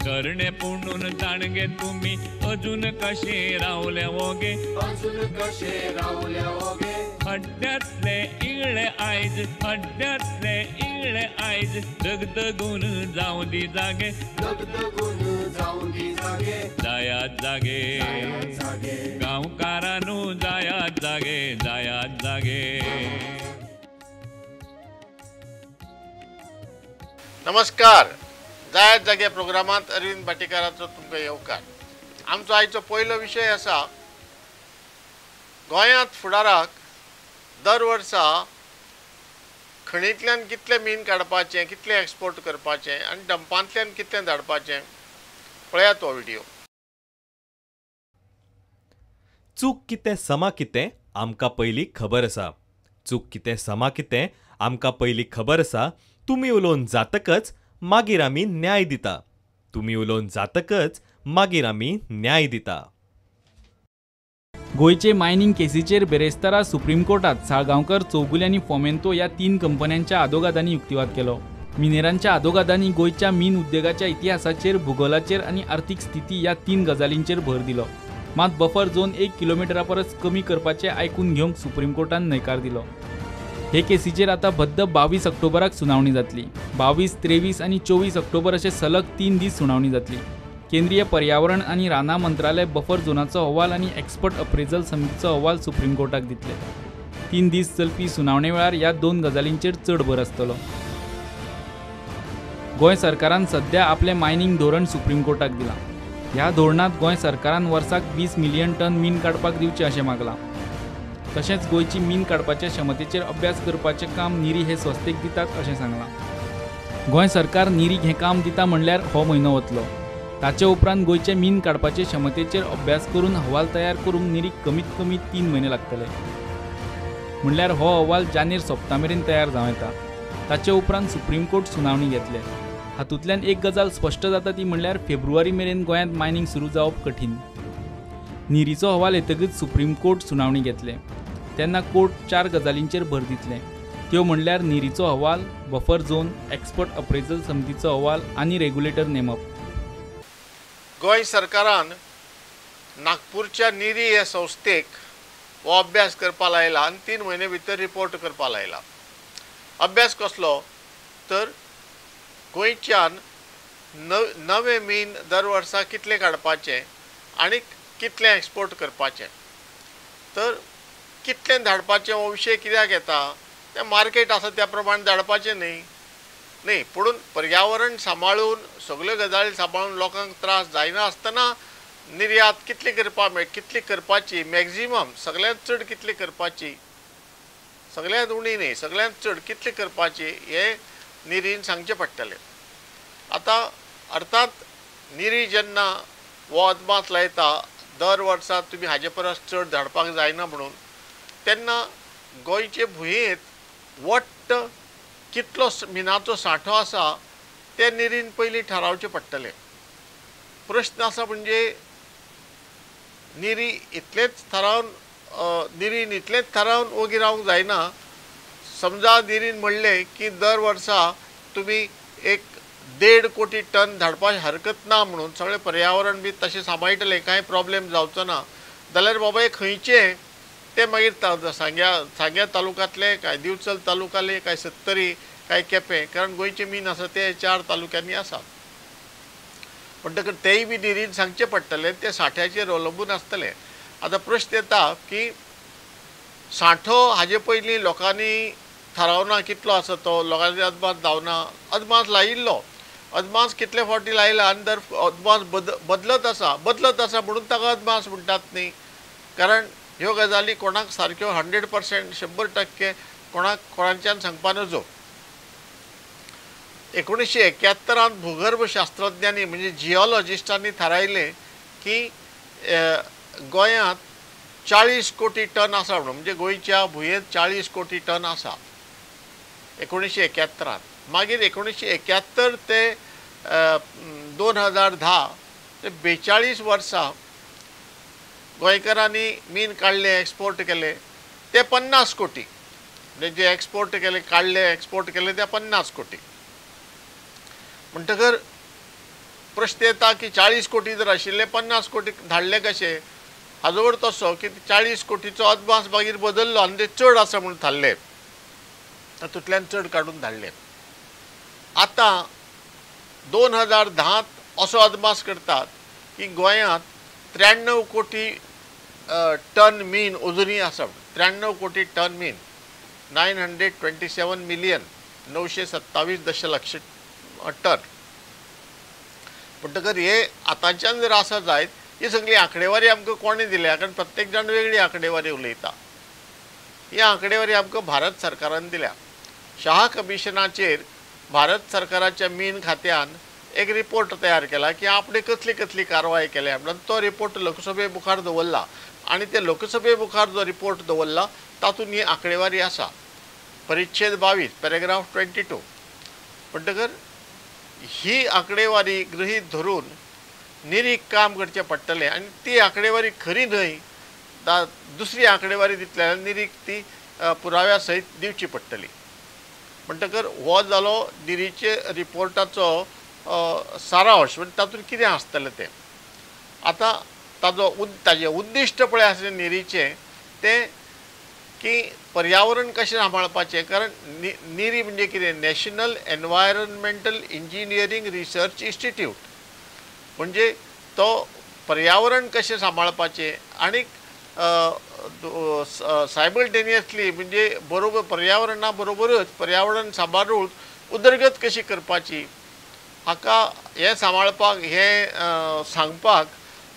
करणे पुणून जाणगे तुम्ही अजून कसे रावले वोगे हड्ड्यातले इगळे आयज हड्ड्यातले इगळे आयज दगदगून जाऊन दी जागे जायात जागे गांवकारांनू जायात जागे नमस्कार. जायत जागे प्रोग्रामांत अरविंद भाटीकाराचो तुमकां येवकार. आमचो आयचो पयलो विशय आसा गोंयांत फुडाराक दर वर्सा खणींतल्यान कितले मीन काडपाचें, कितले एक्सपोर्ट करपाचें आनी डंपांतल्यान कितलें धाडपाचें पळयात तो व्हिडिओ. चूक कितें समा कितें आमकां पयलीं खबर आसा. चूक कितें समा कितें आमकां पयलीं खबर आसा. तुमी उलोवन जातकच मागीर आमी न्याय दिता. तुमी उलोवन जातकच मागीर आमी न्याय दिता. गोयचे मायनिंग केसीचेर बेरेस्तारा सुप्रीम कोर्टात साळगांवकर, चौगुले आनी फोमेंतो ह्या 3 कंपन्यांच्या आदोगादांनी युक्तिवाद केलो. मिनेरांच्या आदोगादांनी गोंयच्या मीन उद्देगाच्या इतिहासाचेर, भूगोलाचेर आनी आर्थीक स्थिती ह्या 3 गजालींचेर भर दिलो. मात बफर झोन 1 किलोमिटरा परस कमी करपाचें आयकून घेवंक सुप्रीम कोर्टान न्हयकार दिलो. हे केसीचेर आतां बद्द 22 ऑक्टोबराक सुनावणी जातली. 22, 23 आनी 24 ऑक्टोबर अशे सलग 3 दीस सुनावणी जातली. केंद्रीय पर्यावरण आनी राना मंत्रालय बफर झोनाचो अहवाल आनी एक्सपर्ट अप्रेजल समितीचो अहवाल सुप्रीम कोर्टाक दितले. 3 दीस चलपी सुनावणे वेळार ह्या 2 गजालींचेर चड भर आसतलो. गोंय सरकारान सध्या आपलें मायनिंग धोरण सुप्रीम कोर्टाक दिलां. ह्या धोरणांत गोंय सरकारान वर्साक 20 मिलियन टन मीन काडपाक दिवचें अशें मागलां. तशेंच गोंयची मीन काडपाच्या क्षमतेचेर अभ्यास करपाचें काम निरी हे संस्थेक दितात अशें सांगलां. गोंय सरकार निरीक हें काम दिता म्हणल्यार हो म्हयनो वतलो. ताचे उपरांत गोंयचे मीन काडपाचे क्षमतेचेर अभ्यास करून अहवाल तयार करूंक निरीक कमीत कमी 3 म्हयने लागतले. म्हणल्यार हो अहवाल जानेर सोंपता मेरेन तयार जावं येता. ताचे उपरांत सुप्रीम कोर्ट सुनावणी घेतले. हातूंतल्यान एक गजाल स्पश्ट जाता ती म्हणल्यार फेब्रुवारी मेरेन गोंयांत मायनिंग सुरू जावप कठीण. निरीचो अहवाल येतकच सुप्रीम कोर्ट सुनावणी घेतले. तेन्ना कोर्ट 4 गजालींचेर भर दितले. त्यो म्हणल्यार निरीचो अहवाल, बफर झोन, एक्सपर्ट अप्रेजल समितीचो अहवाल आनी रेग्युलेटर नेमप. गोंय सरकारान नागपूरच्या निरी ह्या संस्थेक हो अभ्यास करपा लायला आनी 3 म्हयने भितर रिपोर्ट करपा लायला. अभ्यास कसलो तर गोंयच्यान नवे मीन दर वर्सा कितले काडपाचे आनी कितले एक्सपोर्ट करपाचे. तर कितले धाडपाचे हो विशय कित्याक येता तें मार्केट आसा त्या प्रमाणे धाडपाचें न्ही. पुणून पर्यावरण सांबाळून सगल्यो गजाली सांबाळून लोकांक त्रास जायना आसतना निर्यात कितली करपाची मॅक्झिमम सगळ्यांत चड कितली करपाची, सगळ्यांत उणी न्ही सगळ्यांत चड कितली करपाची हें निरीन सांगचें पडटलें. आतां अर्थात निरी जेन्ना हो अदमास लायता दर वर्सा तुमी हाजे परस चड धाडपाक जायना म्हणून, तेन्ना गोंयचे भुंयेंत वट्ट कितलो मिनाचो सांठो आसा तें निरीन पयलीं थारावचें पडटलें. प्रश्न आसा म्हणजे निरीन इतलेंच थारावन ओगी रावंक जायना. समजा निरीन म्हणलें की दर वर्सा तुमी 1.5 कोटी टन धाडपाक हरकत ना म्हणून सगळें पर्यावरण बी तशें सांबाळटलें, कांय प्रॉब्लेम जावचो ना जाल्यार बाबा एक खंयचें ते मागीर सांग्या तालुक्यांतले, काय दिवचल तालुकाले, काय सत्तरी, काय केपें, कारण गोंयचे मीन आसा ते 4 तालुक्यांनी आसा. म्हणटकच तेय बी निरीन सांगचें पडटलें, ते सांठ्याचेर अवलंबून आसतलें. आतां प्रश्न येता की सांठो हाजे पयलीं लोकांनी थारावना कितलो आसा तो, लोकांनी अदमास जावना. अदमास लायिल्लो, अदमास कितले फावटी लायला आनी दर अदमास बदलत आसा म्हणून ताका अदमास म्हणटात न्ही. कारण ह्यो गजाली कोणाक सारक्यो 100% 100% कोणाच्यान सांगपा नजो. 1971 भूगर्भ शास्त्रज्ञांनी म्हणजे जिओलॉजिस्टांनी थारायलें की गोंयांत 40 कोटी टन आसा म्हणून, म्हणजे गोंयच्या भुंयेंत 40 कोटी टन आसा 1971. मागीर 1971 ते 2010 ते 42 वर्सां गोंयकारांनी मीन काडले, एक्सपोर्ट केले ते 50 कोटी. म्हणजे जे एक्सपोर्ट केले, काडले एक्सपोर्ट केले ते 50 कोटी. म्हणटकर प्रश्न येता की 40 कोटी जर आशिल्ले 50 कोटी धाडले कशे? हाजो अर्थ असो की 40 कोटीचो अदमास मागीर बदललो आनी ते चड आसा म्हणून थारले, तातूंतल्यान चड काडून धाडले. आतां 2010 असो अदमास करतात की गोंयांत 93 कोटी टन मीन अजुनूय आसा. 93 कोटी टन मीन, 927 मिलियन 927 दशलक्ष टन. म्हणटकर हे आतांच्यान जर आसा जायत, ही सगळी आंकडेवारी आमकां कोणे दिल्या? कारण प्रत्येक जाण वेगळी आंकडेवारी उलयता. ही आंकडेवारी आमकां भारत सरकारान दिल्या. शहा कमिशनाचेर भारत सरकाराच्या मीन खात्यान एक रिपोर्ट तयार केला की आपणे कसली कसली कारवाय केल्या म्हणून. तो रिपोर्ट लोकसभे मुखार दवरला आनी ते लोकसभे मुखार जो रिपोर्ट दवरला तातूंत ही आंकडेवारी आसा. परिच्छेद 22 पॅरेग्राफ 22. म्हणटकर ही आंकडेवारी गृहीत धरून निरीक काम करचें पडटलें आनी ती आंकडेवारी खरी न्हय, दुसरी आंकडेवारी दितल्यार निरीक ती पुराव्या सयत दिवची पडटली. म्हणटकर हो जालो निरीचे रिपोर्टाचो सारांश. म्हणजे तातूंत कितें आसतलें तें. आतां ताजें उद्दिश्ट पळय आसलें निरीचें तें की पर्यावरण कशें सांबाळपाचें. कारण निरी म्हणजे कितें? National environmental engineering research institute. म्हणजे तो पर्यावरण कशें सांबाळपाचें आनी सायमल्टेनियसली म्हणजे बरोबर पर्यावरणा बरोबरच पर्यावरण सांबाळून उदरगत कशी करपाची हाका हें सांबाळपाक हें सांगपाक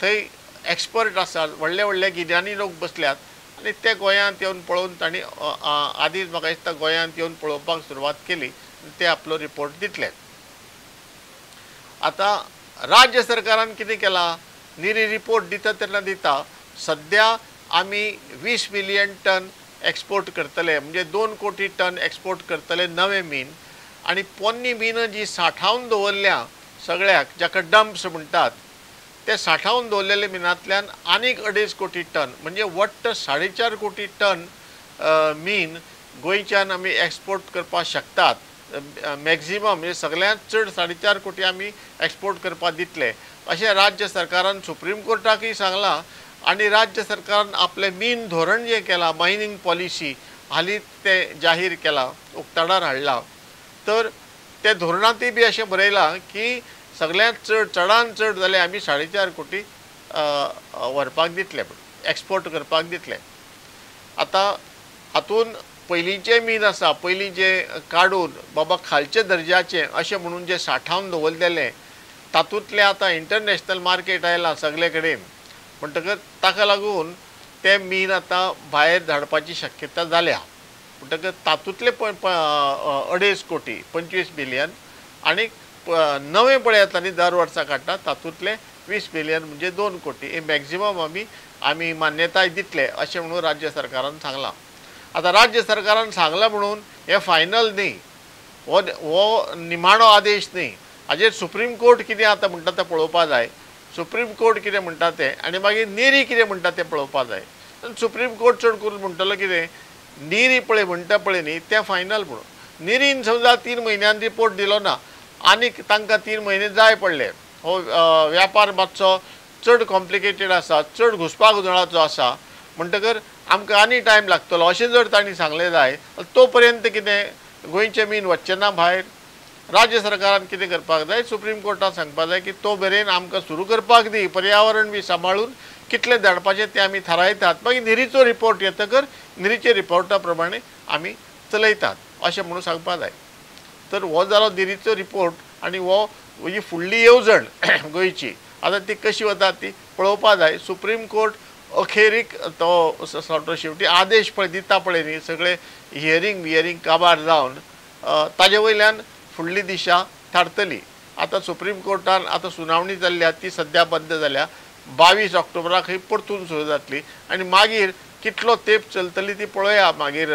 थंय एक्सपर्ट आसात, व्हडले व्हडले गिन्यानी लोक बसल्यात आनी ते गोंयांत येवन पळोवन तांणी आदींच म्हाका दिसता गोंयांत येवन पळोवपाक सुरवात केली. ते आपलो रिपोर्ट दितले. आतां राज्य सरकारान कितें केलां? निरी रिपोर्ट दिता तेन्ना दिता सद्या आमी 20 मिलियन टन एक्सपोर्ट करतले, म्हणजे 2 कोटी टन एक्सपोर्ट करतले नवे मीन. आनी पोन्नी मीन जी सांठावन दवरल्या सगळ्याक, जाका डंप्स म्हणटात, ते सांठावन दवरलेले मिनांतल्यान आनीक 2.5 कोटी टन म्हणजे वट्ट 4.5 कोटी टन मीन गोंयच्यान आमी एक्सपोर्ट करपाक शकतात. मॅक्झिमम म्हणजे सगळ्यांत चड 4.5 कोटी आमी एक्सपोर्ट करपाक दितले अशें राज्य सरकारान सुप्रीम कोर्टाकय सांगलां. आनी राज्य सरकारान आपलें मीन धोरण जें केलां, मायनींग पॉलिसी हालींच तें जाहीर केलां, उक्ताडार हाडलां. तर ते धोरणांतय बी अशें बरयलां की सगळ्यांत चडांत चड जाल्यार आमी 4.5 कोटी व्हरपाक दितले, एक्सपोर्ट करपाक दितले. आतां हातूंत पयलींचे मीन आसा, पयलीं जे काडून बाबा खालचे दर्ज्याचे अशें म्हणून जे सांठावन दवरलेले, तातूंतले आतां इंटरनॅशनल मार्केट आयलां सगळे कडेन. म्हणटकच ताका लागून ते मीन आतां भायर धाडपाची शक्यता जाल्या. म्हणटकच तातूंतले 2.5 कोटी 25 मिलियन आनी नवे पळय येतानी दर वर्सा काडटा तातूंतले 20 मिलियन म्हणजे 2 कोटी हे मॅक्झिमम आमी मान्यताय दितले अशें म्हणून राज्य सरकारान सांगलां. आतां राज्य सरकारान सांगलां म्हणून हे फायनल न्ही, हो निमाणो आदेश न्ही. हाजेर सुप्रीम कोर्ट कितें आतां म्हणटा तें पळोवपा जाय. सुप्रीम कोर्ट कितें म्हणटा तें आनी मागीर निरी कितें म्हणटा तें पळोवपा जाय. सुप्रीम कोर्ट चड करून म्हणटलो कितें, निरी पळय म्हणटा पळय न्ही तें फायनल म्हणून. निरीन समजा 3 म्हयन्यान रिपोर्ट दिलो ना आनीक तांकां 3 म्हयने जाय पडले. हो व्यापार मातसो चड कॉम्प्लिकेटेड आसा, चड घुसपा गुंदळाचो आसा, म्हणटकर आमकां आनी टायम लागतलो अशें जर तांणी सांगलें जाय तो पर्यंत कितें गोंयचें मीन वच्चें ना भायर. राज्य सरकारान कितें करपाक जाय, सुप्रीम कोर्टान सांगपाक जाय की तो मेरेन आमकां सुरू करपाक दी, पर्यावरण बी सांबाळून कितलें धाडपाचें तें आमी थारायतात. मागीर निरीचो रिपोर्ट येतकर निरीचे रिपोर्टा प्रमाणे आमी चलयतात अशें म्हणून सांगपाक जाय. तर हो जालो निरीचो रिपोर्ट आनी ही फुडली येवजण गोंयची आतां ती कशी वता ती पळोवपाक जाय. सुप्रीम कोर्ट अखेरीक तो शेवटी आदेश पळय दिता पळय न्ही, सगळे हियरींग काबार जावन ताजे वयल्यान फुडली दिशा थारतली. आतां सुप्रीम कोर्टान आतां सुनावणी जाल्ल्या ती सद्या बंद जाल्या. 22 ऑक्टोबराक ही परतून सुरू जातली आनी मागीर कितलो तेंप चलतली ती पळोवया. मागीर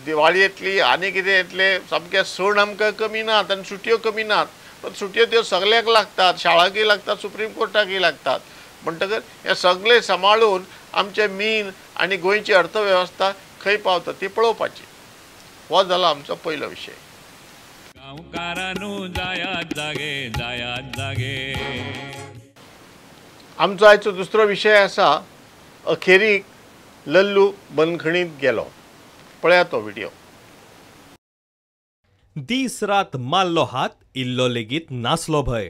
दिवाळी येतली आनी कितें येतलें, सामके सण आमकां कमी नात आनी सुटयो कमी नात. पण सुटयो त्यो सगळ्याक लागतात, शाळांकय लागतात, सुप्रीम कोर्टाकय लागतात. म्हणटकर हें सगळें सांबाळून आमचें मीन आनी गोंयची अर्थवेवस्था खंय पावता ती पळोवपाची. हो जालो आमचो पयलो विशय. गांवकारांनो जायात जागे आमचो आयचो दुसरो विशय आसा अखेरीक लल्लू बंदखणींत गेलो. पळया तो व्हिडिओ. दीस रात मारलो हात इल्लो लेगीत नासलो भंय.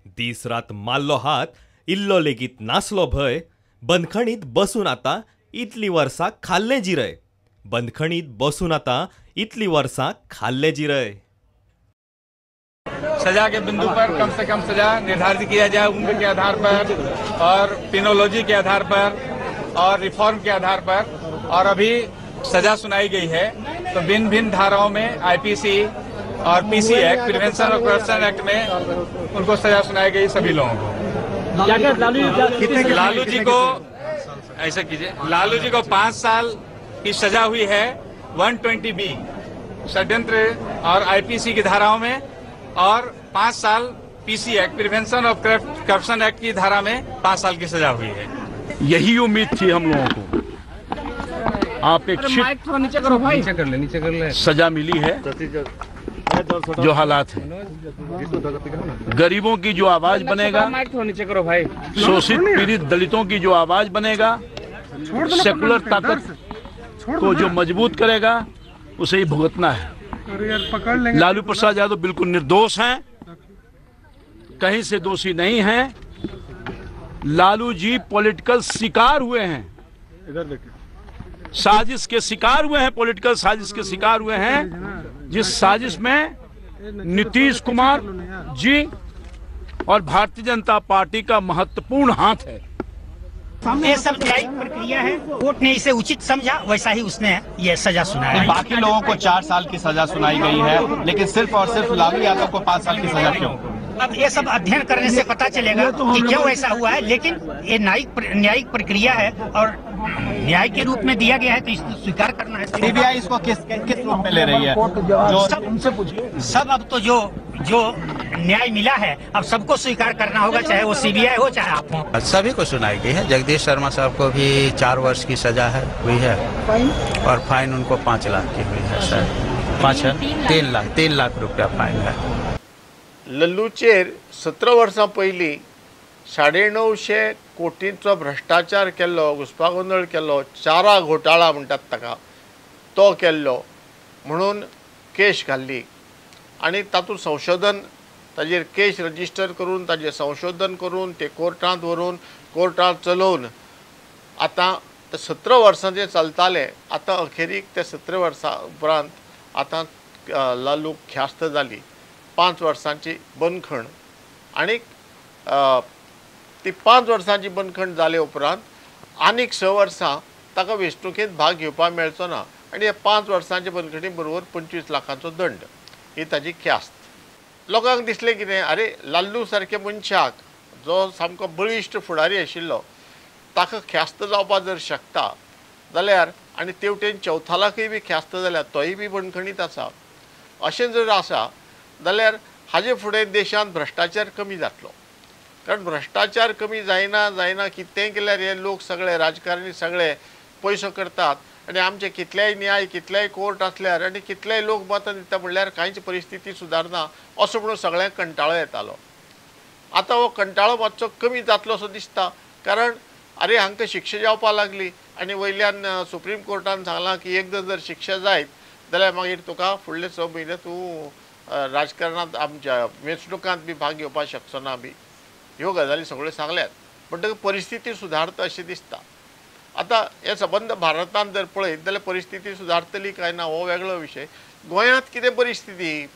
दीस रात मारलो हात इल्लो लेगीत नासलो भंय. बंदखणीत बसून आतां इतलीं वर्सां खाल्लें जिरय. बंदखणीत बसून आतां इतलीं वर्सां खाल्लें जिरय. सजा के बिंदु पर कम से कम सजा निर्धारित किया जाए उम्र के आधार पर और पिनोलॉजी के आधार पर और रिफॉर्म के आधार पर. और अभी सजा सुनाई गई है तो भिन्न भिन्न धाराओं में आईपीसी और PC act prevention of corruption act में उनको सजा सुनाई गई सभी लोगों को. लालू जी को ऐसा कीजिए, लालू जी को 5 साल की सजा हुई है 120B षड्यंत्र और आईपीसी की धाराओं में और 5 साल PC act prevention of corruption act की धारा में 5 साल की सजा हुई है. यही उम्मीद थी हम लोगों को. अपेक्षित नीचे कर ले सजा मिली है. जो हालात है, गरीबों की जो आवाज बनेगा, नीचे करो भाई, शोषित पीड़ित दलितों की जो आवाज बनेगा, सेकुलर ताकत को जो मजबूत करेगा उसे ही भुगतना है. लालू प्रसाद यादव बिल्कुल निर्दोष हैं, कहीं से दोषी नहीं हैं. लालू जी पॉलिटिकल शिकार हुए हैं, साजिश के शिकार हुए हैं, पॉलिटिकल साजिश के शिकार हुए हैं, जिस साजिश में नीतीश कुमार जी और भारतीय जनता पार्टी का महत्वपूर्ण हाथ है. ये सब न्यायिक प्रक्रिया है. कोर्ट ने इसे उचित समझा, वैसा ही उसने ये सजा सुनाया. बाकी लोगों को 4 साल की सजा सुनाई गई है, लेकिन सिर्फ और सिर्फ लालू यादव को 5 साल की सजा क्यों? अब ये सब अध्ययन करने से पता चलेगा कि क्यों ऐसा हुआ है. लेकिन ये न्यायिक प्रक्रिया है और न्याय के रूप में दिया गया है तो इसको स्वीकार करना है. सीबीआई इसको किस रूप में ले रही है? जो सब अब तो जो न्याय मिला है अब सबको स्वीकार करना होगा, चाहे वो सीबीआई हो चाहे आप हो. सभी को सुनाई गई है. जगदीश शर्मा साहब को भी 4 वर्ष की सजा हुई है और फाइन उनको 5 लाख की हुई है. सर 3 लाख रुपया फाइन है. लल्लूचेर 17 वर्सां पयलीं 950 कोटींचो भ्रश्टाचार केल्लो, घुसपागोंदळ केल्लो, चारा घोटाळा म्हणटात ताका तो केल्लो म्हणून केस घाल्ली आनी तातूंत संशोधन ताजेर केस रजिस्टर करून ताजें संशोधन करून ते कोर्टांत व्हरून कोर्टांत चलोवन आतां 17 वर्सां जे चलताले आतां अखेरीक ते 17 वर्सां उपरांत आतां लालूक ख्यास्त जाली. 5 वर्सांची बंदखण आनीक ती 5 वर्सांची बंदखण जाले उपरांत आनीक 6 वर्सां ताका वेंचणुकेंत भाग घेवपाक मेळचो ना आनी ह्या 5 वर्सांचे बंदखणी बरोबर 25 लाखांचो दंड ही ताजी ख्यास्त. लोकांक दिसलें कितें, अरे लालू सारके मनशाक जो सामको बळिश्ट फुडारी आशिल्लो ताका ख्यास्त जावपाक जर शकता जाल्यार आनी तेवटेन चौथालाकय बी ख्यास्त जाल्यार तोय बी बंदखणीत आसा अशें जर आसा जाल्यार हाजे फुडें देशांत भ्रश्टाचार कमी जातलो. कारण भ्रश्टाचार कमी जायना कितेंय केल्यार हे लोक सगळे राजकारणी सगळे पयसो करतात आनी आमचे कितलेय न्याय कितलेय कोर्ट आसल्यार आनी कितलेय लोक मतां दिता म्हणल्यार कांयच परिस्थिती सुदारना असो म्हणून सगळ्यांक कंटाळो येतालो. आतां हो कंटाळो मातसो कमी जातलो असो दिसता. कारण अरे हांकां शिक्षा जावपाक लागली आनी वयल्यान सुप्रीम कोर्टान सांगलां की एकदां जर शिक्षा जायत जाल्यार मागीर तुका फुडले 6 म्हयने तूं राजकारणांत आमच्या वेंचणुकांत बी भाग घेवपाक शकचो ना बी. ह्यो गजाली सगळ्यो सांगल्यात म्हणटकीर परिस्थिती सुदारता अशें दिसता. आतां हे संबंद भारतांत जर पळयत जाल्यार परिस्थिती सुदारतली काय ना हो वेगळो विशय. गोंयांत कितें परिस्थिती